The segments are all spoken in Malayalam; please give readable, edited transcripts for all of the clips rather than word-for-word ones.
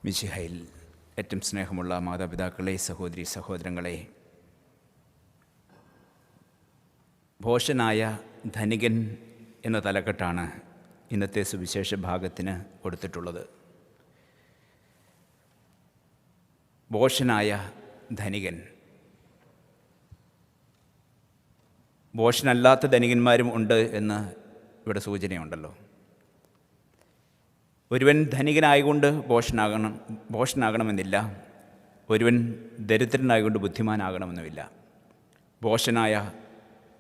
മിശിഹയിൽ ഏറ്റവും സ്നേഹമുള്ള മാതാപിതാക്കളെ, സഹോദരി സഹോദരങ്ങളെ, ഭോഷനായ ധനികൻ എന്ന തലക്കെട്ടാണ് ഇന്നത്തെ സുവിശേഷ ഭാഗത്തിന് കൊടുത്തിട്ടുള്ളത്. ഭോഷനായ ധനികൻ. ഭോഷനല്ലാത്ത ധനികന്മാരും ഉണ്ട് എന്ന് ഇവിടെ സൂചനയുണ്ടല്ലോ. ഒരുവൻ ധനികനായതുകൊണ്ട് ഭോഷനാകണമെന്നില്ല, ഒരുവൻ ദരിദ്രനായതുകൊണ്ട് ബുദ്ധിമാനാകണമെന്നുമില്ല. ഭോഷനായ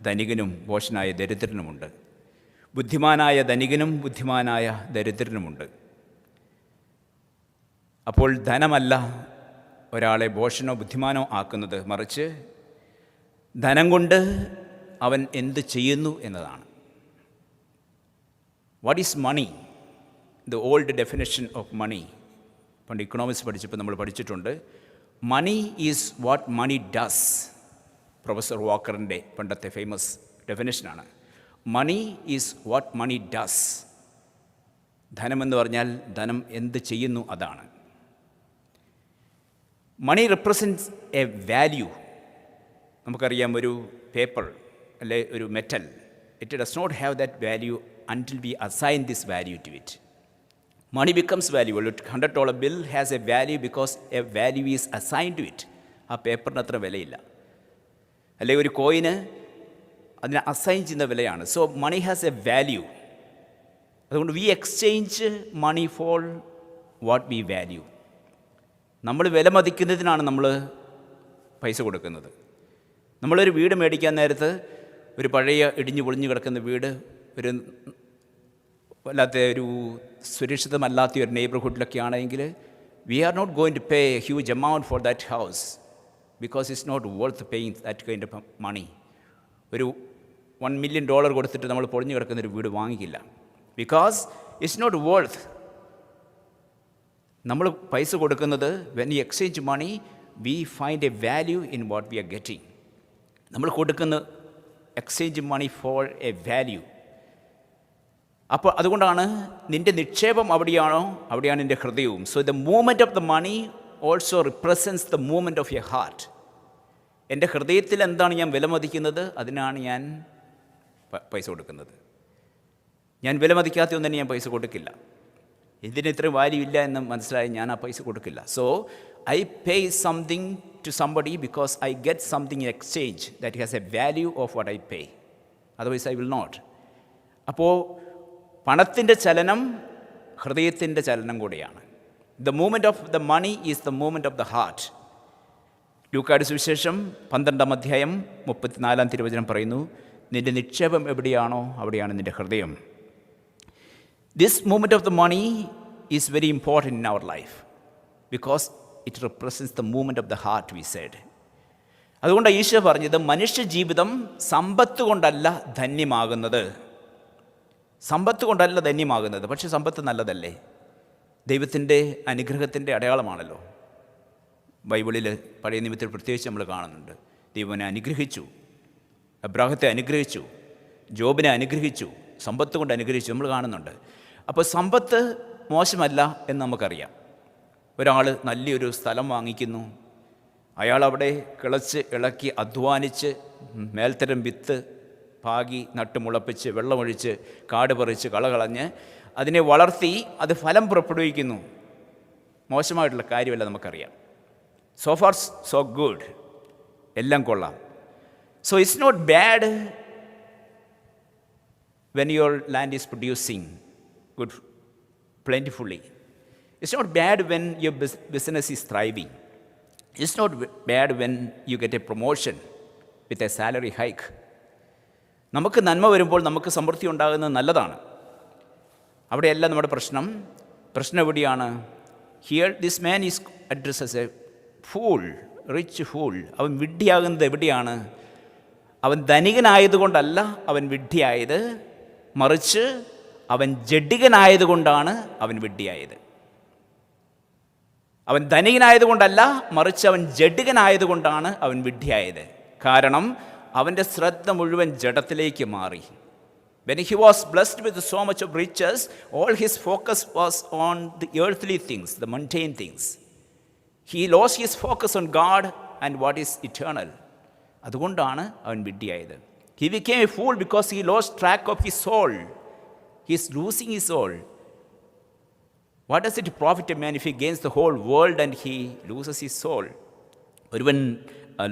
ധനികനും ഭോഷനായ ദരിദ്രനുമുണ്ട്. ബുദ്ധിമാനായ ധനികനും ബുദ്ധിമാനായ ദരിദ്രനുമുണ്ട്. അപ്പോൾ ധനമല്ല ഒരാളെ ഭോഷനോ ബുദ്ധിമാനോ ആക്കുന്നത്, മറിച്ച് ധനം കൊണ്ട് അവൻ എന്ത് ചെയ്യുന്നു എന്നതാണ്. What is money? The old definition of money പണ്ട് ഇക്കണോമിക്സ് പഠിച്ചപ്പോൾ നമ്മൾ പഠിച്ചിട്ടുണ്ട്. Money is what money does. Professor വാക്കറിൻ്റെ പണ്ടത്തെ ഫേമസ് ഡെഫിനേഷനാണ്. Money is what money does. ധനമെന്ന് പറഞ്ഞാൽ ധനം എന്ത് ചെയ്യുന്നു അതാണ്. Money represents a value. നമുക്കറിയാം, ഒരു പേപ്പർ അല്ലെ ഒരു metal, it does not have that value until we assign this value to it. Money becomes valuable. A $100 bill has a value because a value is assigned to it. ആ പേപ്പറിന് അത്ര വിലയില്ല. അല്ലെങ്കിൽ ഒരു കോയിന് അതിനെ അസൈൻ ചെയ്യുന്ന വിലയാണ്. So money has a value. അതുകൊണ്ട് we exchange money for what we value. നമ്മൾ വില മതിക്കുന്നതിനാണ് നമ്മൾ പൈസ കൊടുക്കുന്നത്. നമ്മളൊരു വീട് മേടിക്കാൻ നേരത്ത് ഒരു പഴയ ഇടിഞ്ഞു പൊളിഞ്ഞു കിടക്കുന്ന വീട് ഒരു വല്ലാത്ത ഒരു സുരക്ഷിതമല്ലാത്ത ഒരു നെയ്ബർഹുഡിലൊക്കെ ആണെങ്കിൽ we are not going to pay a huge amount for that house because it's not worth paying that kind of money. ഒരു $1 million കൊടുത്തിട്ട് നമ്മൾ പൊളിഞ്ഞു കിടക്കുന്നൊരു വീട് വാങ്ങിക്കില്ല. Because it's not worth. നമ്മൾ പൈസ കൊടുക്കുന്നത് when you exchange money we find a value in what we are getting. നമ്മൾ കൊടുക്കുന്ന exchange money for a value. അപ്പോൾ അതുകൊണ്ടാണ് നിൻ്റെ നിക്ഷേപം അവിടെയാണോ അവിടെയാണ് നിൻ്റെ ഹൃദയവും. So the movement of the money also represents the movement of your heart. എൻ്റെ ഹൃദയത്തിൽ എന്താണ് ഞാൻ വിലമതിക്കുന്നത്, അതിനാണ് ഞാൻ പൈസ കൊടുക്കുന്നത്. ഞാൻ വിലമതിക്കാത്ത ഒന്നിന് ഞാൻ പൈസ കൊടുക്കില്ല. ഇതിന് ഇത്ര വാല്യൂ ഇല്ല എന്ന് മനസ്സിലായി ഞാൻ ആ പൈസ കൊടുക്കില്ല. So I pay something to somebody because I get something in exchange that has a value of what I pay. Otherwise I will not. അപ്പോൾ പണത്തിൻ്റെ ചലനം ഹൃദയത്തിൻ്റെ ചലനം കൂടിയാണ്. The movement of the money is the movement of the heart. ലൂക്കായുടെ സുവിശേഷം 12-ാം അധ്യായം 34-ാം തിരുവചനം പറയുന്നു, നിൻ്റെ നിക്ഷേപം എവിടെയാണോ അവിടെയാണ് നിൻ്റെ ഹൃദയം. This movement of the money is very important in our life because it represents the movement of the heart we said. അതുകൊണ്ടാണ് ഈശോ പറഞ്ഞത്, മനുഷ്യ ജീവിതം സമ്പത്ത് കൊണ്ടല്ല ധന്യമാകുന്നത്. സമ്പത്ത് കൊണ്ടല്ല ധന്യമാകുന്നത്. പക്ഷേ സമ്പത്ത് നല്ലതല്ലേ? ദൈവത്തിൻ്റെ അനുഗ്രഹത്തിൻ്റെ അടയാളമാണല്ലോ. ബൈബിളിൽ പഴയ നിയമത്തിൽ പ്രത്യേകിച്ച് നമ്മൾ കാണുന്നുണ്ട്. ദൈവനെ അനുഗ്രഹിച്ചു, അബ്രാഹത്തെ അനുഗ്രഹിച്ചു, ജോബിനെ അനുഗ്രഹിച്ചു, സമ്പത്ത് കൊണ്ട് അനുഗ്രഹിച്ചു നമ്മൾ കാണുന്നുണ്ട്. അപ്പോൾ സമ്പത്ത് മോശമല്ല എന്ന് നമുക്കറിയാം. ഒരാൾ നല്ലൊരു സ്ഥലം വാങ്ങിക്കുന്നു, അയാളവിടെ കിളച്ച് ഇളക്കി അധ്വാനിച്ച് മേൽത്തരം വിത്ത് പാകി നട്ടുമുളപ്പിച്ച് വെള്ളമൊഴിച്ച് കാട് പറിച്ച് കളകളഞ്ഞ് അതിനെ വളർത്തി അത് ഫലം പുറപ്പെടുവിക്കുന്നു. മോശമായിട്ടുള്ള കാര്യമല്ല, നമുക്കറിയാം. സോ ഫാർ സോ ഗുഡ്, എല്ലാം കൊള്ളാം. So it's not bad when your land is producing good plentifully. It's not bad when your business is thriving. It's not bad when you get a promotion with a salary hike. നമുക്ക് നന്മ വരുമ്പോൾ നമുക്ക് സമൃദ്ധി ഉണ്ടാകുന്നത് നല്ലതാണ്. അവിടെയല്ല നമ്മുടെ പ്രശ്നം എവിടെയാണ്? Here this man is addressed as A fool, rich fool. അവൻ വിഡ്ഢിയാകുന്നത് എവിടെയാണ്? അവൻ ധനികനായതുകൊണ്ടല്ല അവൻ വിഡ്ഢിയായത്, മറിച്ച് അവൻ ജഡികനായതുകൊണ്ടാണ് അവൻ വിഡ്ഢിയായത്. അവൻ ധനികനായതുകൊണ്ടല്ല, മറിച്ച് അവൻ ജഡികനായതുകൊണ്ടാണ് അവൻ വിഡ്ഢിയായത്. കാരണം അവൻ്റെ ശ്രദ്ധ മുഴുവൻ ജഡത്തിലേക്ക് മാറി. When he was blessed with so much of riches, all his focus was on the earthly things, the mundane things. He lost his focus on God and what is eternal. അതുകൊണ്ടാണ് അവൻ വിഡ്ഢിയായത്. He became a fool because he lost track of his soul. He is losing his soul. What does it profit a man if he gains the whole world and he loses his soul? ഒരുവൻ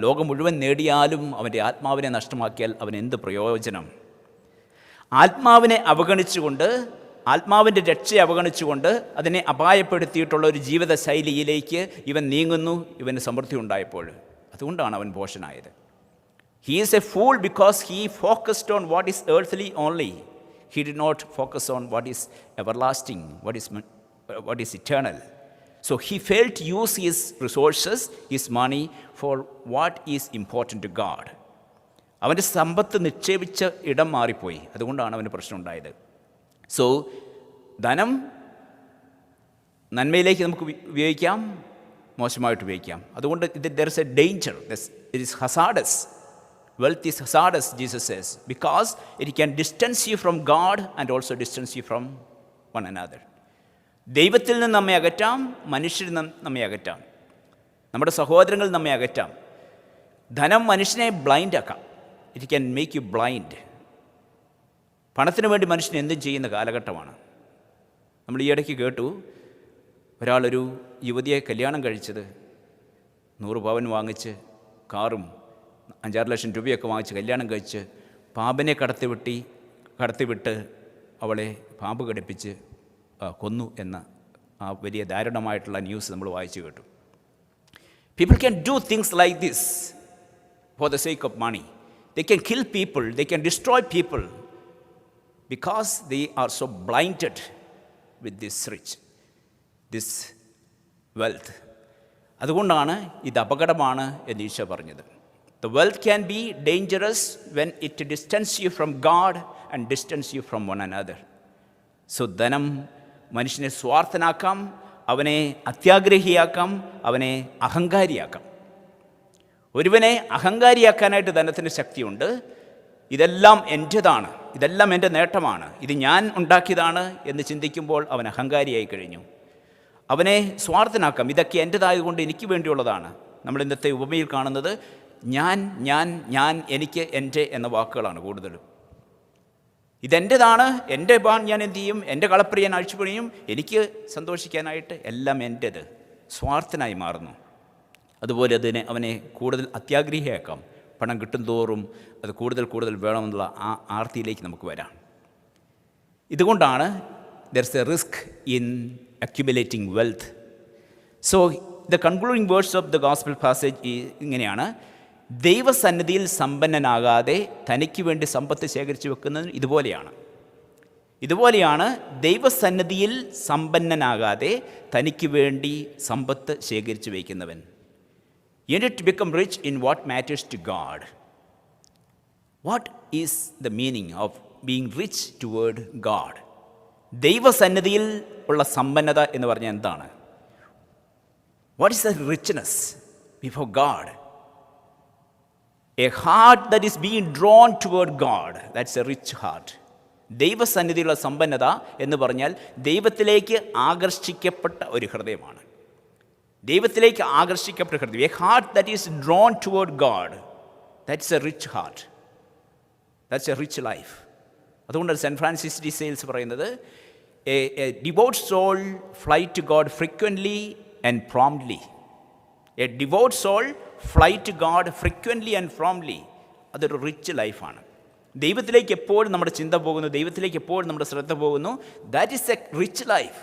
ലോകം മുഴുവൻ നേടിയാലും അവൻ്റെ ആത്മാവിനെ നഷ്ടമാക്കിയാൽ അവൻ എന്ത് പ്രയോജനം? ആത്മാവിനെ അവഗണിച്ചുകൊണ്ട്, ആത്മാവിൻ്റെ രക്ഷയെ അവഗണിച്ചുകൊണ്ട് അതിനെ അപായപ്പെടുത്തിയിട്ടുള്ള ഒരു ജീവിത ശൈലിയിലേക്ക് ഇവൻ നീങ്ങുന്നു. ഇവന് സമൃദ്ധി ഉണ്ടായപ്പോൾ അതുകൊണ്ടാണ് അവൻ ഭോഷനായത്. He is a fool because he focused on what is earthly only. He did not focus on what is everlasting, what is eternal. So he failed to use his resources, his money, for what is important to God. അവൻ്റെ സമ്പത്ത് നിക്ഷേപിച്ച ഇടം മാറിപ്പോയി. അതുകൊണ്ടാണ് അവന് പ്രശ്നം ഉണ്ടായത്. സോ ധനം നന്മയിലേക്ക് നമുക്ക് ഉപയോഗിക്കാം, മോശമായിട്ട് ഉപയോഗിക്കാം. അതുകൊണ്ട് there is a danger. It is hazardous. Wealth is hazardous, Jesus says, because it can distance you from God and also distance you from one another. ദൈവത്തിൽ നിന്ന് നമ്മെ അകറ്റാം, മനുഷ്യരിൽ നിന്ന് നമ്മെ അകറ്റാം, നമ്മുടെ സഹോദരങ്ങളിൽ നമ്മെ അകറ്റാം. ധനം മനുഷ്യനെ ബ്ലൈൻഡ് ആക്കാം. It can make you blind. പണത്തിന് വേണ്ടി മനുഷ്യൻ എന്തും ചെയ്യുന്ന കാലഘട്ടമാണ്. നമ്മൾ ഈ ഇടയ്ക്ക് കേട്ടു, ഒരാളൊരു യുവതിയെ കല്യാണം കഴിച്ചത് 100 പവൻ വാങ്ങിച്ച്, കാറും 5-6 ലക്ഷം രൂപയൊക്കെ വാങ്ങിച്ച് കല്യാണം കഴിച്ച് പാമ്പിനെ കടത്തിവിട്ട് അവളെ പാമ്പ് കടിപ്പിച്ച് കൊന്നു എന്ന ആ വലിയ ദാരുണമായിട്ടുള്ള ന്യൂസ് നമ്മൾ വായിച്ചു കേട്ടു. People can do things like this for the sake of money. They can kill people, they can destroy people because they are so blinded with this wealth. അതുകൊണ്ടാണ് ഇത് അപകടമാണ് എന്ന് ഈശോ പറഞ്ഞത്. The wealth can be dangerous when it distances you from God and distances you from one another. So ധനം മനുഷ്യനെ സ്വാർത്ഥനാക്കാം, അവനെ അത്യാഗ്രഹിയാക്കാം, അവനെ അഹങ്കാരിയാക്കാം. ഒരുവനെ അഹങ്കാരിയാക്കാനായിട്ട് ധനത്തിന് ശക്തിയുണ്ട്. ഇതെല്ലാം എൻ്റേതാണ്, ഇതെല്ലാം എൻ്റെ നേട്ടമാണ്, ഇത് ഞാൻ ഉണ്ടാക്കിയതാണ് എന്ന് ചിന്തിക്കുമ്പോൾ അവൻ അഹങ്കാരിയായി കഴിഞ്ഞു. അവനെ സ്വാർത്ഥനാക്കാം, ഇതൊക്കെ എൻ്റേതായതുകൊണ്ട് എനിക്ക് വേണ്ടിയുള്ളതാണ്. നമ്മൾ ഇന്നത്തെ ഉപമയിൽ കാണുന്നത് ഞാൻ എനിക്ക് എൻ്റെ എന്ന വാക്കുകളാണ് കൂടുതലും. ഇതെൻ്റേതാണ്, എൻ്റെ പാൻ ഞാൻ എന്തു ചെയ്യും, എൻ്റെ കളപ്രിയൻ അഴിച്ചുപണിയും, എനിക്ക് സന്തോഷിക്കാനായിട്ട് എല്ലാം എൻ്റേത്. സ്വാർത്ഥനായി മാറുന്നു. അതുപോലെ അവനെ കൂടുതൽ അത്യാഗ്രഹിയാക്കാം. പണം കിട്ടും തോറും അത് കൂടുതൽ വേണമെന്നുള്ള ആ ആർത്തിയിലേക്ക് നമുക്ക് വരാം. ഇതുകൊണ്ടാണ് there is a risk in accumulating wealth. So the concluding words of the gospel passage ഇങ്ങനെയാണ്: ദൈവസന്നിധിയിൽ സമ്പന്നനാകാതെ തനിക്ക് വേണ്ടി സമ്പത്ത് ശേഖരിച്ചു വെക്കുന്നത് ഇതുപോലെയാണ് ദൈവസന്നിധിയിൽ സമ്പന്നനാകാതെ തനിക്ക് വേണ്ടി സമ്പത്ത് ശേഖരിച്ചു വയ്ക്കുന്നവൻ. You need to become rich in what matters to God. What is the meaning of being rich toward God? ദൈവസന്നിധിയിൽ ഉള്ള സമ്പന്നത എന്ന് പറഞ്ഞാൽ എന്താണ്? What is the richness before God? A heart that is being drawn toward God, that's a rich heart. ദൈവസന്നിധിയിലുള്ള സമ്പന്നത എന്ന് പറഞ്ഞാൽ ദൈവത്തിലേക്ക് ആകർഷിക്കപ്പെട്ട ഒരു ഹൃദയമാണ്. ദൈവത്തിലേക്ക് ആകർഷിക്കപ്പെട്ട ഹൃദയം. A heart that is drawn toward God, that's a rich heart. That's a rich life. അതുകൊണ്ടാണ് സെൻറ്റ് ഫ്രാൻസിസ് ഡി സെയിൽസ് പറയുന്നത്, a devout soul fly to God frequently and promptly. A devout soul fly to God frequently and promptly. അതൊരു റിച്ച് ലൈഫാണ്. ദൈവത്തിലേക്ക് എപ്പോഴും നമ്മുടെ ചിന്ത പോകുന്നു, ദൈവത്തിലേക്ക് എപ്പോഴും നമ്മുടെ ശ്രദ്ധ പോകുന്നു. That is a rich life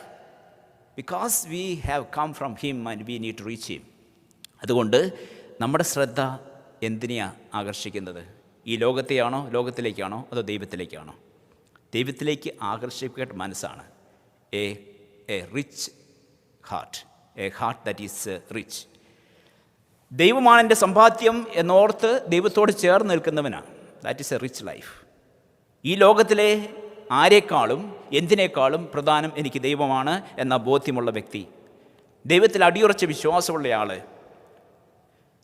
because we have come from him and we need to reach him. അതുകൊണ്ട് നമ്മുടെ ശ്രദ്ധ എന്തിനെയാണ് ആകർഷിക്കുന്നത്? ഈ ലോകത്തിലേക്കാണോ അതോ ദൈവത്തിലേക്കാണോ? ദൈവത്തിലേക്ക് ആകർഷിക്കപ്പെട്ട മനസ്സാണ് a rich heart, a heart that is rich. ദൈവമാണ് എൻ്റെ സമ്പാദ്യം എന്നോർത്ത് ദൈവത്തോട് ചേർന്ന് നിൽക്കുന്നവനാണ്. That is a rich life. ഈ ലോകത്തിലെ ആരെക്കാളും എന്തിനേക്കാളും പ്രധാനം എനിക്ക് ദൈവമാണ് എന്ന ബോധ്യമുള്ള വ്യക്തി, ദൈവത്തിൽ അടിയുറച്ച വിശ്വാസമുള്ളയാൾ,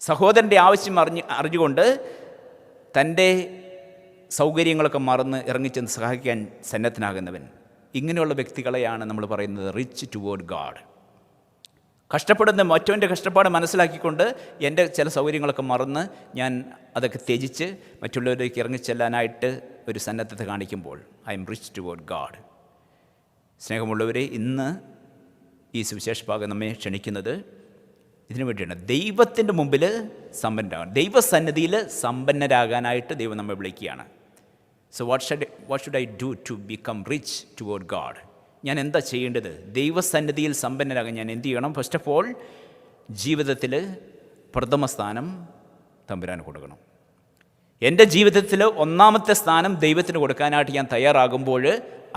സഹോദരൻ്റെ ആവശ്യം അറിഞ്ഞുകൊണ്ട് തൻ്റെ സൗകര്യങ്ങളൊക്കെ മറന്ന് ഇറങ്ങിച്ചെന്ന് സഹായിക്കാൻ സന്നദ്ധനാകുന്നവൻ. ഇങ്ങനെയുള്ള വ്യക്തികളെയാണ് നമ്മൾ പറയുന്നത് റിച്ച് ടുവേർഡ് ഗാഡ്. കഷ്ടപ്പെടുന്ന മറ്റവൻ്റെ കഷ്ടപ്പാട് മനസ്സിലാക്കിക്കൊണ്ട് എൻ്റെ ചില സൗകര്യങ്ങളൊക്കെ മറന്ന് ഞാൻ അതൊക്കെ ത്യജിച്ച് മറ്റുള്ളവരിലേക്ക് ഇറങ്ങിച്ചെല്ലാനായിട്ട് ഒരു സന്നദ്ധത കാണിക്കുമ്പോൾ I M rich toward God. സ്നേഹമുള്ളവരെ, ഇന്ന് ഈ സുവിശേഷ ഭാഗം നമ്മെ ക്ഷണിക്കുന്നത് ഇതിനു വേണ്ടിയാണ്. ദൈവത്തിൻ്റെ മുമ്പിൽ സമ്പന്നരാകാൻ, ദൈവസന്നിധിയിൽ സമ്പന്നരാകാനായിട്ട് ദൈവം നമ്മെ വിളിക്കുകയാണ്. So what should I do to become rich toward God? ഞാൻ എന്താ ചെയ്യേണ്ടത്? ദൈവസന്നിധിയിൽ സമ്പന്നരാകാൻ ഞാൻ എന്ത് ചെയ്യണം? ഫസ്റ്റ് ഓഫ് ഓൾ, ജീവിതത്തിൽ പ്രഥമ സ്ഥാനം തമ്പുരാന് കൊടുക്കണം. എൻ്റെ ജീവിതത്തിൽ ഒന്നാമത്തെ സ്ഥാനം ദൈവത്തിന് കൊടുക്കാനായിട്ട് ഞാൻ തയ്യാറാകുമ്പോൾ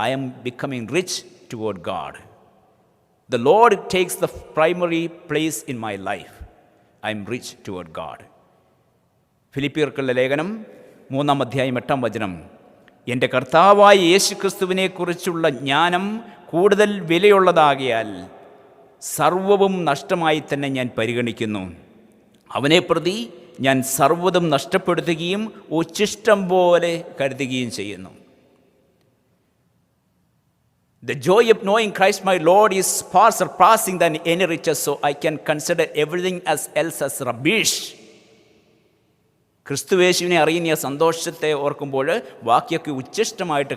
I am becoming rich toward God. The Lord takes the primary place in my life. I am rich toward God. ഫിലിപ്പിയർക്കുള്ള ലേഖനം 3 അധ്യായം 8 എൻ്റെ കർത്താവായ യേശുക്രിസ്തുവിനെക്കുറിച്ചുള്ള ജ്ഞാനം കൂടുതൽ വിലയുള്ളതാകിയാൽ സർവ്വവും നഷ്ടമായി തന്നെ ഞാൻ പരിഗണിക്കുന്നു. അവനെ പ്രതി ഞാൻ സർവ്വതും നഷ്ടപ്പെടുത്തുകയും ഉച്ഛിഷ്ടം പോലെ കരുതുകയും ചെയ്യുന്നു. The joy of knowing Christ my Lord is far surpassing than any riches, so I can consider everything else as rubbish. ക്രിസ്തുവേശുവിനെ അറിയുന്ന സന്തോഷത്തെ ഓർക്കുമ്പോൾ വാക്യൊക്കെ ഉച്ഛിഷ്ടമായിട്ട്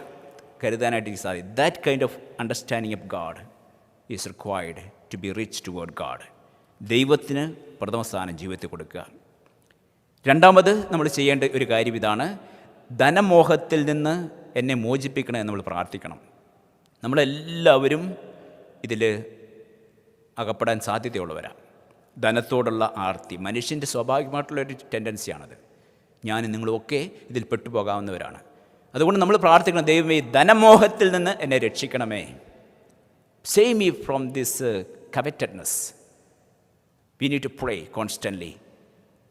കരുതാനായിട്ട് എനിക്ക് സാധിക്കും. That kind of understanding of God is required to be rich toward God. ദൈവത്തിന് പ്രഥമ സ്ഥാനം ജീവിതത്തിൽ കൊടുക്കുക. രണ്ടാമത് നമ്മൾ ചെയ്യേണ്ട ഒരു കാര്യം ഇതാണ്, ധനമോഹത്തിൽ നിന്ന് എന്നെ മോചിപ്പിക്കണേ എന്ന് നമ്മൾ പ്രാർത്ഥിക്കണം. നമ്മളെല്ലാവരും ഇതിൽ അകപ്പെടാൻ സാധ്യതയുള്ളവരാണ്. ധനത്തോടുള്ള ആർത്തി മനുഷ്യൻ്റെ സ്വാഭാവികമായിട്ടുള്ളൊരു ടെൻഡൻസിയാണത്. ഞാനും നിങ്ങളുമൊക്കെ ഇതിൽ പെട്ടുപോകാവുന്നവരാണ്. അതുകൊണ്ട് നമ്മൾ പ്രാർത്ഥിക്കണം, ദൈവമേ ധനമോഹത്തിൽ നിന്ന് എന്നെ രക്ഷിക്കണമേ. Save me from this covetedness. We need to pray constantly.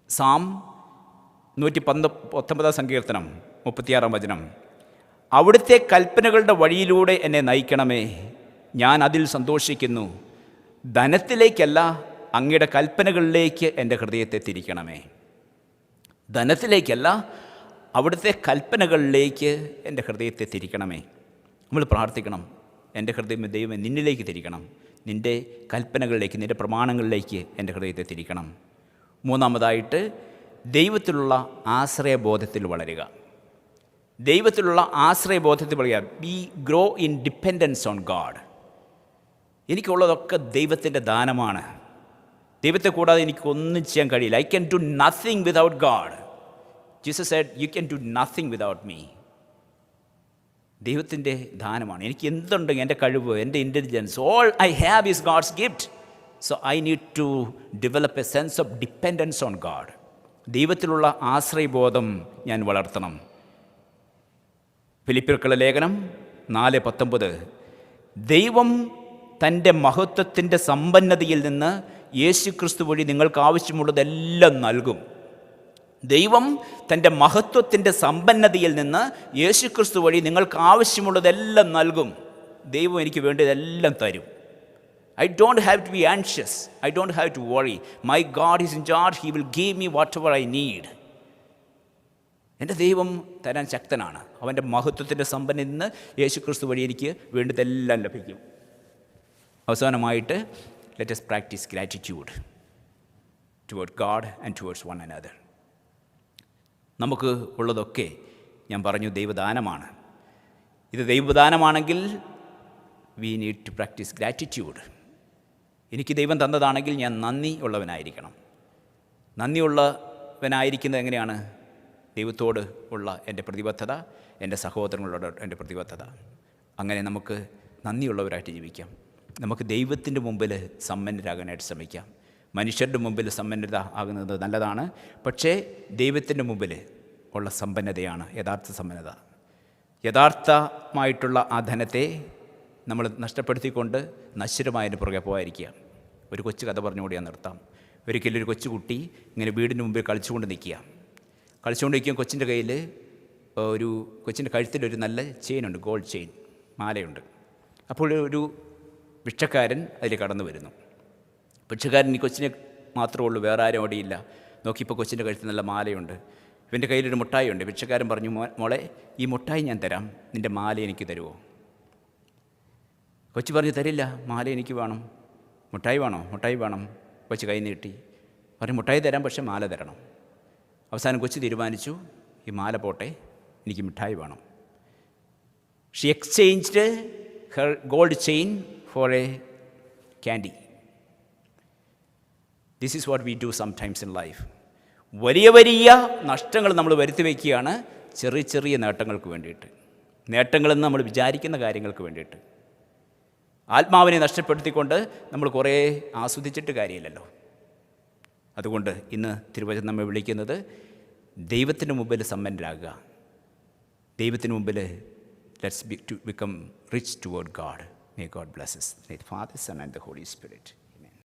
Psalm 119 സങ്കീർത്തനം 36 അവിടുത്തെ കൽപ്പനകളുടെ വഴിയിലൂടെ എന്നെ നയിക്കണമേ, ഞാൻ അതിൽ സന്തോഷിക്കുന്നു. ധനത്തിലേക്കല്ല, അങ്ങയുടെ കൽപ്പനകളിലേക്ക് എൻ്റെ ഹൃദയത്തെ തിരിക്കണമേ. ധനത്തിലേക്കല്ല, അവിടുത്തെ കൽപ്പനകളിലേക്ക് എൻ്റെ ഹൃദയത്തെ തിരിക്കണമേ. നമ്മൾ പ്രാർത്ഥിക്കണം, എൻ്റെ ഹൃദയം ദൈവമേ നിന്നിലേക്ക് തിരിക്കണം, നിൻ്റെ കൽപ്പനകളിലേക്ക്, നിൻ്റെ പ്രമാണങ്ങളിലേക്ക് എൻ്റെ ഹൃദയത്തെ തിരിക്കണം. മൂന്നാമതായിട്ട്, ദൈവത്തിലുള്ള ആശ്രയബോധത്തിൽ വളരുക. ദൈവത്തിലുള്ള ആശ്രയബോധത്തിൽ വളരുക. Be grow in dependence on God. എനിക്കുള്ളതൊക്കെ ദൈവത്തിൻ്റെ ദാനമാണ്. ദൈവത്തെ കൂടാതെ എനിക്കൊന്നും ചെയ്യാൻ കഴിയില്ല. I can do nothing without God. Jesus said you can do nothing without me. ദൈവത്തിൻ്റെ ദാനമാണ്. എനിക്ക് എന്തുണ്ടെങ്കിൽ എൻ്റെ കഴിവ്, എൻ്റെ intelligence, all I have is God's gift. So I need to develop a sense of dependence on God. ദൈവത്തിലുള്ള ആശ്രയബോധം ഞാൻ വളർത്തണം. ഫിലിപ്പിയർക്കുള്ള ലേഖനം 4:19 ദൈവം തൻ്റെ മഹത്വത്തിൻ്റെ സമ്പന്നതയിൽ നിന്ന് യേശുക്രിസ്തു വഴി നിങ്ങൾക്ക് ആവശ്യമുള്ളതെല്ലാം നൽകും. ദൈവം തൻ്റെ മഹത്വത്തിൻ്റെ സമ്പന്നതയിൽ നിന്ന് യേശുക്രിസ്തു വഴി നിങ്ങൾക്ക് ആവശ്യമുള്ളതെല്ലാം നൽകും. ദൈവം എനിക്ക് വേണ്ടതെല്ലാം തരും. I don't have to be anxious. I don't have to worry. My God is in charge. He will give me whatever I need. എൻ്റെ ദൈവം തരാൻ ശക്തനാണ്. അവൻ്റെ മഹത്വത്തിൻ്റെ സമ്പന്നതയിൽ നിന്ന് യേശുക്രിസ്തു വഴി എനിക്ക് വേണ്ടതെല്ലാം ലഭിക്കും. അവസാനമായിട്ട് let us practice gratitude toward God and towards one another. നമുക്ക് ഉള്ളതൊക്കെ ഞാൻ പറഞ്ഞു ദൈവദാനമാണ്. ഇത് ദൈവദാനമാണെങ്കിൽ we need to practice gratitude. എനിക്ക് ദൈവം തന്നതാണെങ്കിൽ ഞാൻ നന്ദി ഉള്ളവനായിരിക്കണം. നന്ദിയുള്ളവനായിരിക്കുന്നത് എങ്ങനെയാണ്? ദൈവത്തോട് ഉള്ള എൻ്റെ പ്രതിബദ്ധത, എൻ്റെ സഹോദരങ്ങളോട് എൻ്റെ പ്രതിബദ്ധത. അങ്ങനെ നമുക്ക് നന്ദിയുള്ളവരായിട്ട് ജീവിക്കാം. നമുക്ക് ദൈവത്തിൻ്റെ മുമ്പിൽ സമ്പന്നരാകാനായിട്ട് ശ്രമിക്കാം. മനുഷ്യരുടെ മുമ്പിൽ സമ്പന്നത ആകുന്നത് നല്ലതാണ്, പക്ഷേ ദൈവത്തിൻ്റെ മുമ്പിൽ ഉള്ള സമ്പന്നതയാണ് യഥാർത്ഥ സമ്പന്നത. യഥാർത്ഥമായിട്ടുള്ള ആ ധനത്തെ നമ്മൾ നഷ്ടപ്പെടുത്തിക്കൊണ്ട് നശ്വരമായതിന് പുറകെ പോകാതിരിക്കുക. ഒരു കൊച്ചു കഥ പറഞ്ഞുകൂടി ഞാൻ നിർത്താം. ഒരിക്കലും ഒരു കൊച്ചുകുട്ടി ഇങ്ങനെ വീടിന് മുമ്പിൽ കളിച്ചുകൊണ്ട് നിൽക്കുക. കൊച്ചിൻ്റെ കയ്യിൽ കൊച്ചിൻ്റെ കഴുത്തിലൊരു നല്ല ചെയിനുണ്ട്, ഗോൾഡ് ചെയിൻ, മാലയുണ്ട്. അപ്പോൾ ഒരു ഭിക്ഷക്കാരൻ അതിൽ കടന്നു വരുന്നു. ഭിക്ഷക്കാരൻ ഈ കൊച്ചിനെ മാത്രമേ ഉള്ളൂ, വേറെ ആരും അവിടെയില്ല. നോക്കിയപ്പോൾ കൊച്ചിൻ്റെ കഴുത്തിൽ നല്ല മാലയുണ്ട്. ഇവൻ്റെ കയ്യിലൊരു മുട്ടായിയുണ്ട്. ഭിക്ഷക്കാരൻ പറഞ്ഞു, മോളെ ഈ മുട്ടായി ഞാൻ തരാം, നിൻ്റെ മാല എനിക്ക് തരുമോ? കൊച്ചു പറഞ്ഞു, തരില്ല, മാല എനിക്ക് വേണം. മുട്ടായി വേണോ? മുട്ടായി വേണം. കൊച്ചു കൈ നീട്ടി പറഞ്ഞു, മുട്ടായി തരാം, പക്ഷേ മാല തരണം. അവസാനം കൊച്ചു തീരുമാനിച്ചു, ഈ മാല പോട്ടെ, എനിക്ക് മിഠായി വേണം. She exchanged her gold chain for a candy. This is what we do sometimes in life. വലിയ വലിയ നഷ്ടങ്ങൾ നമ്മൾ വരുത്തി വയ്ക്കുകയാണ് ചെറിയ ചെറിയ നേട്ടങ്ങൾക്ക് വേണ്ടിയിട്ട്. നേട്ടങ്ങളെന്ന് നമ്മൾ വിചാരിക്കുന്ന കാര്യങ്ങൾക്ക് വേണ്ടിയിട്ട്. ആത്മാവിനെ നഷ്ടപ്പെടുത്തിക്കൊണ്ട് നമ്മൾ കുറേ ആസ്വദിച്ചിട്ട് കാര്യമില്ലല്ലോ. അതുകൊണ്ട് ഇന്ന് തിരുവചനം നമ്മെ വിളിക്കുന്നത് ദൈവത്തിൻ്റെ മുമ്പിൽ സമ്പന്നരാകുക. ദൈവത്തിന് മുമ്പിൽ let's become rich toward God. May God bless us. Father, Son and the Holy Spirit.